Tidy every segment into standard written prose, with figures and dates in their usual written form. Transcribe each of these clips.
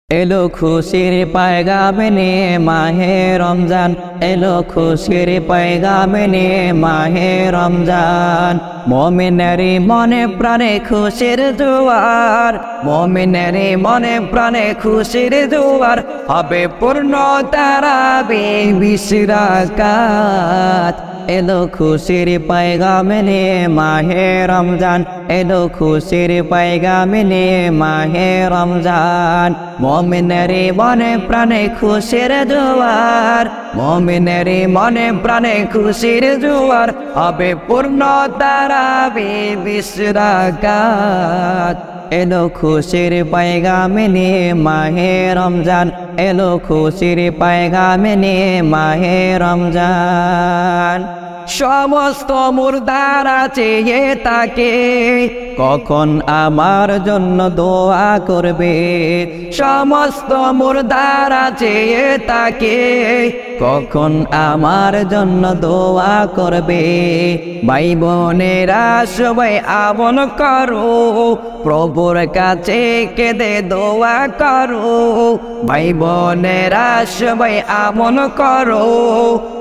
এলো খুশির পায়গাম নিয়ে মাহে রমজান, এলো খুশির পায়গাম নিয়ে মাহে রমজান। মুমিনেরই মনে প্রাণে খুশির জোয়ার, মুমিনেরই মনে প্রাণে খুশির জোয়ার। হবে পূর্ণ তারাবির 20 রাকাত। এলো খুশির পায়গাম নিয়ে মাহে রমজান, এলো খুশির পায়গাম নিয়ে মাহে রমজান। মুমিনেরই মনে প্রাণে খুশির জোয়ার, মুমিনেরই মনে প্রাণে খুশির জোয়ার। হবে পূর্ণ তারাবির 20 রাকাত। এলো খুশির পায়গাম নিয়ে মাহে রমজান, এলো খুশির পায়গাম নিয়ে মাহে রমজান। সমস্ত মুর্দারা চেয়ে তাকে কখন আমার জন্য দোয়া করবে, সমস্ত মুর্দারা চেয়ে তাকে কখন আমার জন্য দোয়া করবে। ভাই বোনেরা সবাই আমল করো, প্রভুর কাছে কেঁদে দোয়া করো। ভাই বোনেরা সবাই আমল করো,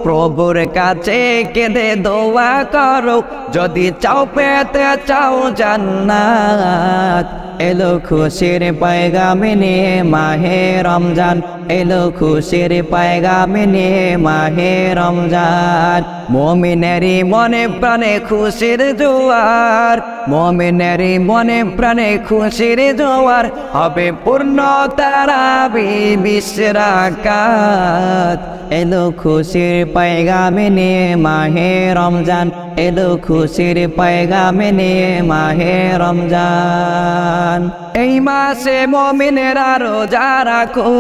প্রভুর কাছে কেঁদে দোয়া করো। যদি চাও পেতে চাও জান্নাত। এলো খুশির পায়গাম নিয়ে মাহে রমজান, এলো খুশির পায়গাম নিয়ে মাহে রমজান। মুমিনেরই মনে প্রাণে খুশির জোয়ার, মুমিনেরই মনে প্রাণে খুশির জোয়ার। হবে পূর্ণ তারাবির 20 রাকাত। এলো খুশির পায়গাম নিয়ে মাহে রমজান, এলো খুশির পায়গাম নিয়ে মাহে রমজান। এই মাসে মুমিনেরা রোজা রাখো,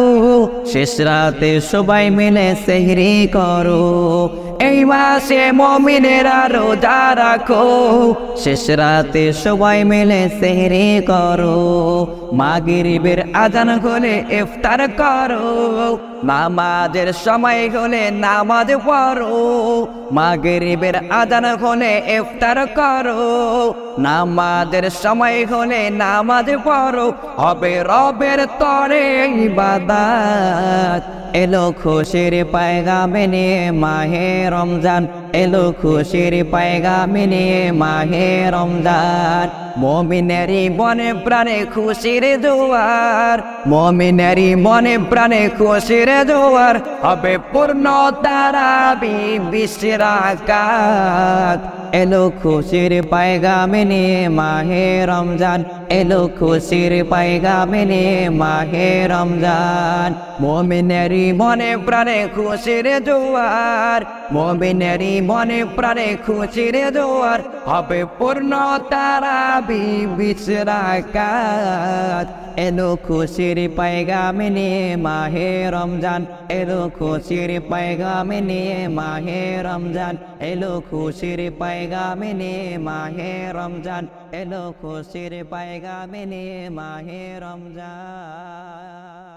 শেষ রাতে সবাই মিলে সেহরি করো। এই মাসে মুমিনেরা রোজা রাখো, শেষ রাতে সবাই মিলে সেহরি করো। মাগরিবের আজান হলে ইফতার করো, নামাজের সময় হলে নামাজ পড়ো। মাগরিবের আজান হলে ইফতার করো, নামাজের সময় হলে নামাজ পড়ো। হবে রবের তরে ইবাদত। এলো খুশির পায়গাম নিয়ে মাহে রমজান, এলো খুশির পায়গাম নিয়ে মাহে রমজান। মুমিনেরই মনে প্রাণে খুশির জোয়ার, মুমিনেরই মনে প্রাণে খুশির জোয়ার। হবে পূর্ণ তারাবির 20 রাকাত। এলো খুশির পায়গাম নিয়ে মাহে রমজান, এলো খুশির পায়গাম নিয়ে মাহে রমজান। মুমিনেরই মনে প্রাণে খুশির জোয়ার, মুমিনেরই মনে প্রাণে খুশির জোয়ার। হবে পূর্ণ তারাবির 20 রাকাত। এলো খুশির পায়গাম নিয়ে মাহে রমজান, এলো খুশির পায়গাম নিয়ে মাহে রমজান। এলো খুশির পায়গাম নিয়ে মাহে রমজান, এলো খুশির পায়গাম নিয়ে মাহে রমজান।